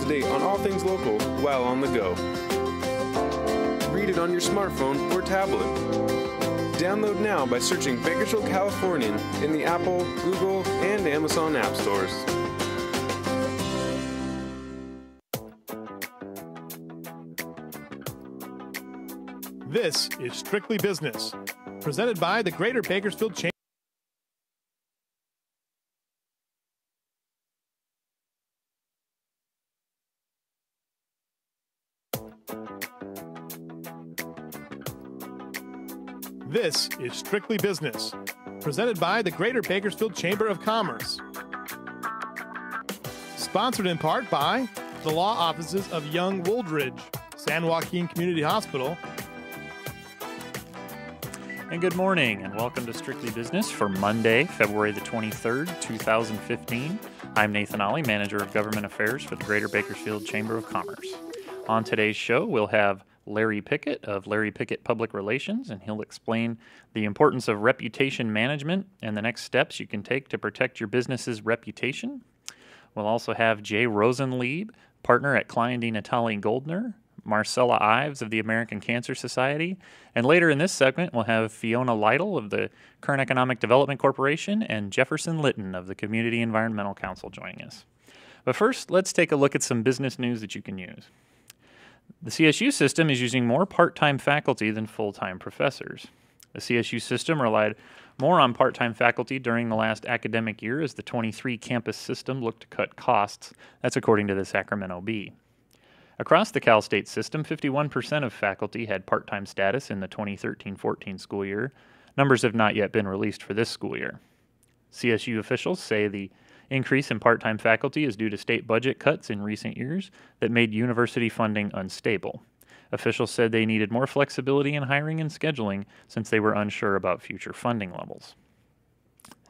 to date on all things local while on the go. Read it on your smartphone or tablet. Download now by searching Bakersfield Californian in the Apple, Google, and Amazon app stores. This is Strictly Business, presented by the Greater Bakersfield Chamber. This is Strictly Business, presented by the Greater Bakersfield Chamber of Commerce. Sponsored in part by the law offices of Young Wooldridge, San Joaquin Community Hospital. And good morning, and welcome to Strictly Business for Monday, February the 23rd, 2015. I'm Nathan Ollie, Manager of Government Affairs for the Greater Bakersfield Chamber of Commerce. On today's show, we'll have Larry Pickett of Larry Pickett Public Relations, and he'll explain the importance of reputation management and the next steps you can take to protect your business's reputation. We'll also have Jay Rosenlieb, partner at Klein Natali Goldner, Marcella Ives of the American Cancer Society, and later in this segment, we'll have Fiona Lytle of the Kern Economic Development Corporation and Jefferson Lytton of the Community Environmental Council joining us. But first, let's take a look at some business news that you can use. The CSU system is using more part-time faculty than full-time professors. The CSU system relied more on part-time faculty during the last academic year as the 23 campus system looked to cut costs. That's according to the Sacramento Bee. Across the Cal State system, 51% of faculty had part-time status in the 2013-14 school year. Numbers have not yet been released for this school year. CSU officials say the increase in part-time faculty is due to state budget cuts in recent years that made university funding unstable. Officials said they needed more flexibility in hiring and scheduling since they were unsure about future funding levels.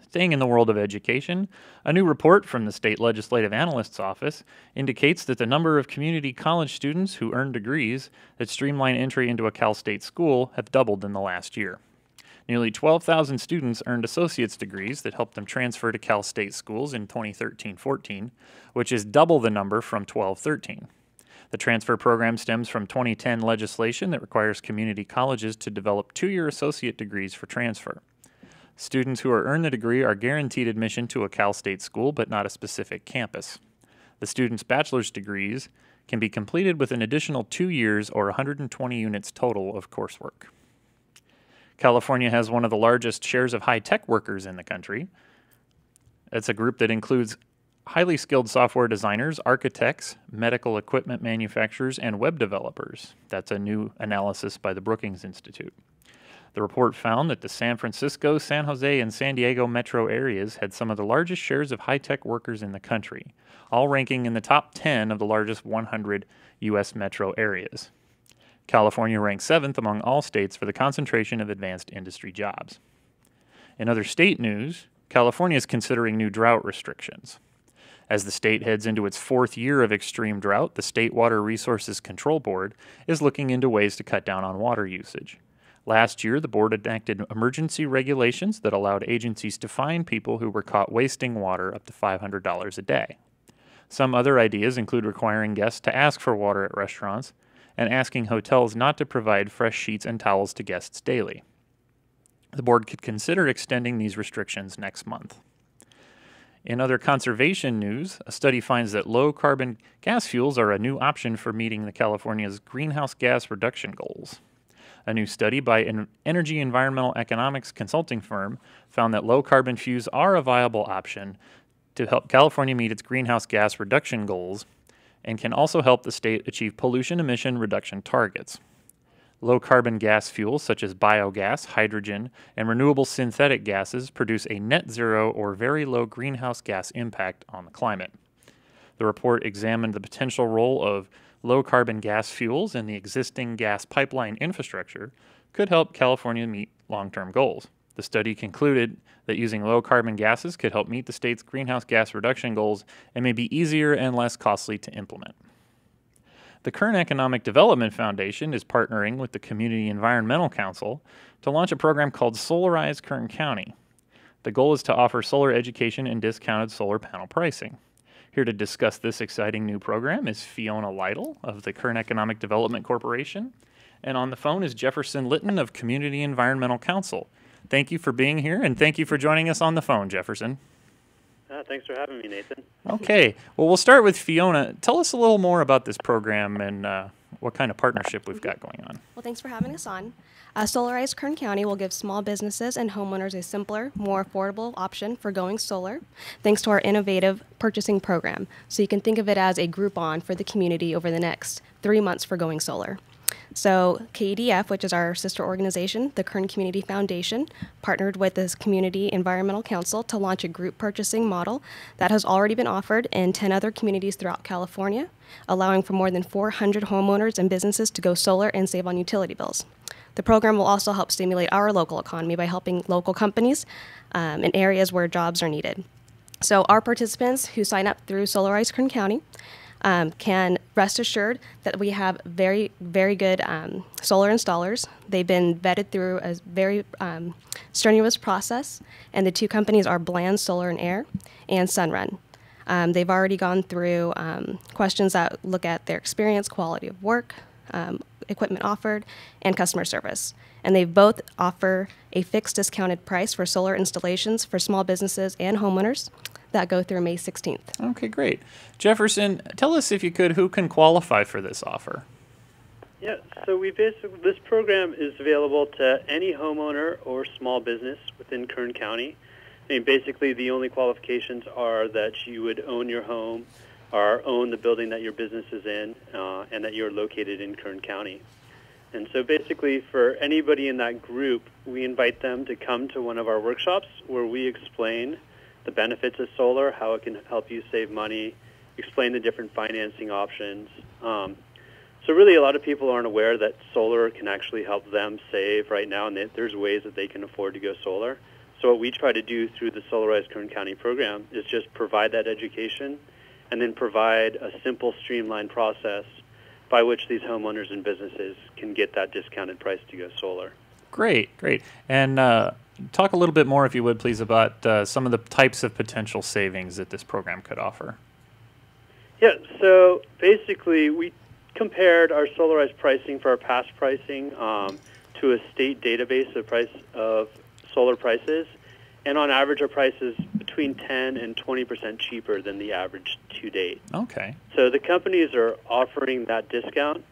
Staying in the world of education, a new report from the State Legislative Analyst's Office indicates that the number of community college students who earn degrees that streamline entry into a Cal State school have doubled in the last year. Nearly 12,000 students earned associate's degrees that helped them transfer to Cal State schools in 2013-14, which is double the number from 12-13. The transfer program stems from 2010 legislation that requires community colleges to develop two-year associate degrees for transfer. Students who earn the degree are guaranteed admission to a Cal State school, but not a specific campus. The students' bachelor's degrees can be completed with an additional 2 years or 120 units total of coursework. California has one of the largest shares of high-tech workers in the country. It's a group that includes highly skilled software designers, architects, medical equipment manufacturers, and web developers. That's a new analysis by the Brookings Institute. The report found that the San Francisco, San Jose, and San Diego metro areas had some of the largest shares of high-tech workers in the country, all ranking in the top 10 of the largest 100 U.S. metro areas. California ranks 7th among all states for the concentration of advanced industry jobs. In other state news, California is considering new drought restrictions. As the state heads into its 4th year of extreme drought, the State Water Resources Control Board is looking into ways to cut down on water usage. Last year, the board enacted emergency regulations that allowed agencies to fine people who were caught wasting water up to $500 a day. Some other ideas include requiring guests to ask for water at restaurants and asking hotels not to provide fresh sheets and towels to guests daily. The board could consider extending these restrictions next month. In other conservation news, a study finds that low-carbon gas fuels are a new option for meeting California's greenhouse gas reduction goals. A new study by an energy environmental economics consulting firm found that low-carbon fuels are a viable option to help California meet its greenhouse gas reduction goals and can also help the state achieve pollution emission reduction targets. Low-carbon gas fuels such as biogas, hydrogen, and renewable synthetic gases produce a net zero or very low greenhouse gas impact on the climate. The report examined the potential role of low-carbon gas fuels in the existing gas pipeline infrastructure could help California meet long-term goals. The study concluded that using low-carbon gases could help meet the state's greenhouse gas reduction goals and may be easier and less costly to implement. The Kern Economic Development Foundation is partnering with the Community Environmental Council to launch a program called Solarize Kern County. The goal is to offer solar education and discounted solar panel pricing. Here to discuss this exciting new program is Fiona Lytle of the Kern Economic Development Corporation. And on the phone is Jefferson Lytton of Community Environmental Council. Thank you for being here, and thank you for joining us on the phone, Jefferson. Thanks for having me, Nathan. Okay. Well, we'll start with Fiona. Tell us a little more about this program and what kind of partnership we've got going on. Well, thanks for having us on. Solarize Kern County will give small businesses and homeowners a simpler, more affordable option for going solar, thanks to our innovative purchasing program. So you can think of it as a Groupon for the community over the next 3 months for going solar. So KEDF, which is our sister organization, the Kern Community Foundation, partnered with this Community Environmental Council to launch a group purchasing model that has already been offered in 10 other communities throughout California, allowing for more than 400 homeowners and businesses to go solar and save on utility bills. The program will also help stimulate our local economy by helping local companies in areas where jobs are needed. So our participants who sign up through Solarize Kern County can rest assured that we have very, very good solar installers. They've been vetted through a very strenuous process, and the two companies are Bland Solar and Air and Sunrun. They've already gone through questions that look at their experience, quality of work, equipment offered, and customer service. And they both offer a fixed discounted price for solar installations for small businesses and homeowners that go through May 16th. Okay, great. Jefferson, tell us, if you could, who can qualify for this offer? Yeah, so this program is available to any homeowner or small business within Kern County. I mean, basically the only qualifications are that you would own your home or own the building that your business is in, and that you're located in Kern County. And so basically for anybody in that group, we invite them to come to one of our workshops where we explain the benefits of solar, how it can help you save money, explain the different financing options. So really a lot of people aren't aware that solar can actually help them save right now, and there's ways that they can afford to go solar. So what we try to do through the Solarize Kern County program is just provide that education and then provide a simple, streamlined process by which these homeowners and businesses can get that discounted price to go solar. Great, great. And talk a little bit more, if you would, please, about some of the types of potential savings that this program could offer. Yeah, so basically we compared our Solarize pricing for our past pricing to a state database of solar prices, and on average our price is between 10 and 20% cheaper than the average to date. Okay. So the companies are offering that discount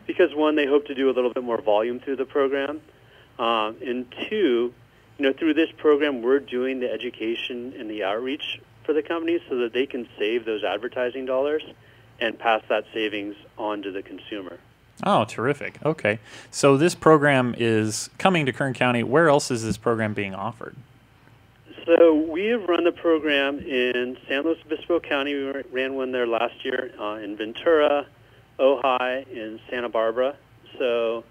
because, one, they hope to do a little bit more volume through the program, and two, through this program we're doing the education and the outreach for the companies so that they can save those advertising dollars and pass that savings on to the consumer. Oh, terrific. Okay. So this program is coming to Kern County. Where else is this program being offered? So we have run the program in San Luis Obispo County. We ran one there last year, in Ventura, Ojai, and Santa Barbara. So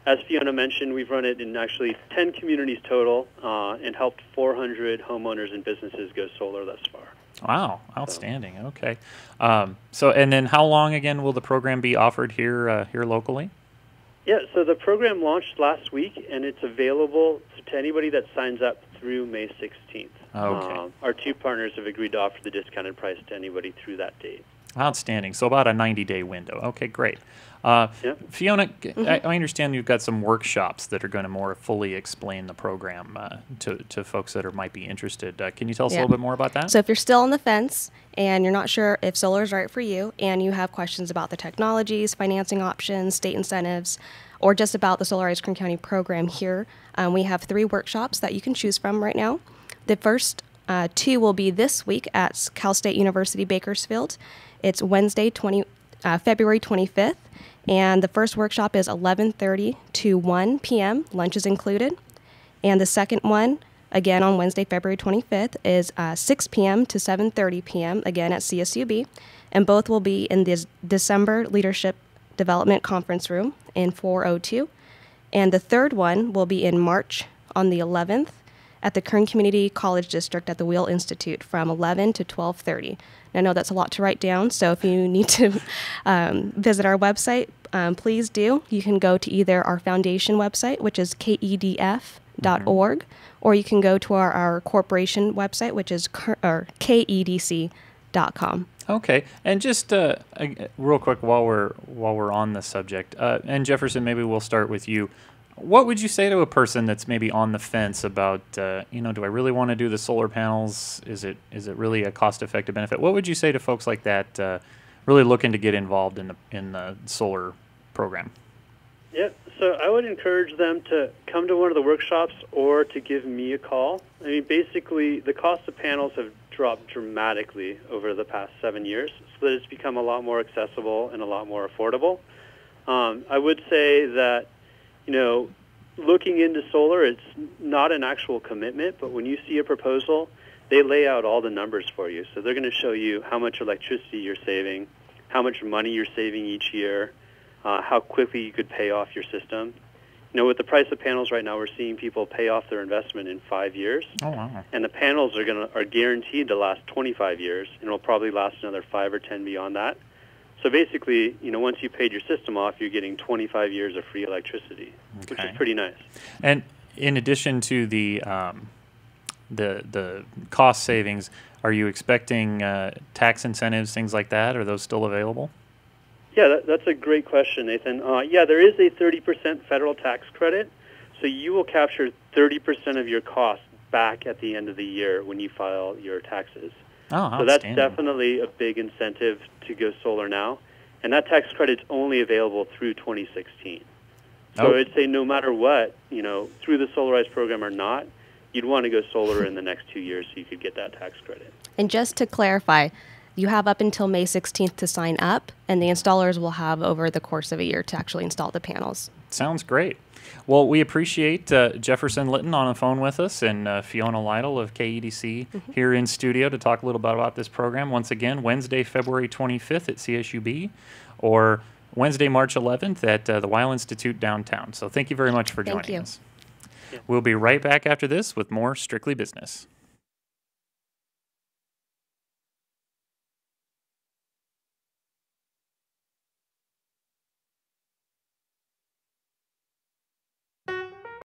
as Fiona mentioned, we've run it in actually 10 communities total and helped 400 homeowners and businesses go solar thus far. Wow, outstanding. Okay. And then how long, again, will the program be offered here locally? Yeah, so the program launched last week, and it's available to anybody that signs up through May 16th. Okay. Our two partners have agreed to offer the discounted price to anybody through that date. Outstanding. So about a 90-day window. Okay, great. Fiona, I understand you've got some workshops that are going to more fully explain the program to folks that might be interested. Can you tell us a little bit more about that? So if you're still on the fence and you're not sure if solar is right for you, and you have questions about the technologies, financing options, state incentives, or just about the Solarize Kern County program here, we have 3 workshops that you can choose from right now. The first 2 will be this week at Cal State University Bakersfield. It's Wednesday, February 25th. And the first workshop is 11:30 to 1 p.m. Lunch is included. And the second one, again on Wednesday, February 25th, is 6 p.m. to 7:30 p.m., again at CSUB. And both will be in this December Leadership Development Conference Room in 402. And the third one will be in March on the 11th at the Kern Community College District at the Wheel Institute from 11 to 12:30. I know that's a lot to write down, so if you need to visit our website, please do. You can go to either our foundation website, which is KEDF.org, or you can go to our corporation website, which is KEDC.org. KEDC.com. Okay, and just real quick while we're on the subject, and Jefferson, maybe we'll start with you. What would you say to a person that's maybe on the fence about, do I really want to do the solar panels? Is it really a cost-effective benefit? What would you say to folks like that, really looking to get involved in the solar program? Yeah, so I would encourage them to come to one of the workshops or to give me a call. I mean, basically, the cost of panels have dropped dramatically over the past 7 years, so that it's become a lot more accessible and a lot more affordable. I would say that, looking into solar, it's not an actual commitment, but when you see a proposal, they lay out all the numbers for you. So they're going to show you how much electricity you're saving, how much money you're saving each year, how quickly you could pay off your system. With the price of panels right now, we're seeing people pay off their investment in 5 years. Oh, wow. And the panels are guaranteed to last 25 years, and will probably last another 5 or 10 beyond that. So basically, once you paid your system off, you're getting 25 years of free electricity, which is pretty nice. And in addition to the cost savings, are you expecting tax incentives, things like that? Are those still available? Yeah, that's a great question, Nathan. Yeah, there is a 30% federal tax credit, so you will capture 30% of your costs back at the end of the year when you file your taxes. Oh, so that's definitely a big incentive to go solar now, and that tax credit's only available through 2016. So I'd say no matter what, through the Solarized program or not, you'd want to go solar in the next 2 years so you could get that tax credit. And just to clarify, you have up until May 16th to sign up, and the installers will have over the course of a year to actually install the panels. Sounds great. Well, we appreciate Jefferson Lytle on the phone with us and Fiona Lytle of KEDC here in studio to talk a little bit about this program. Once again, Wednesday, February 25th at CSUB, or Wednesday, March 11th at the Weil Institute downtown. So thank you very much for joining us. We'll be right back after this with more Strictly Business.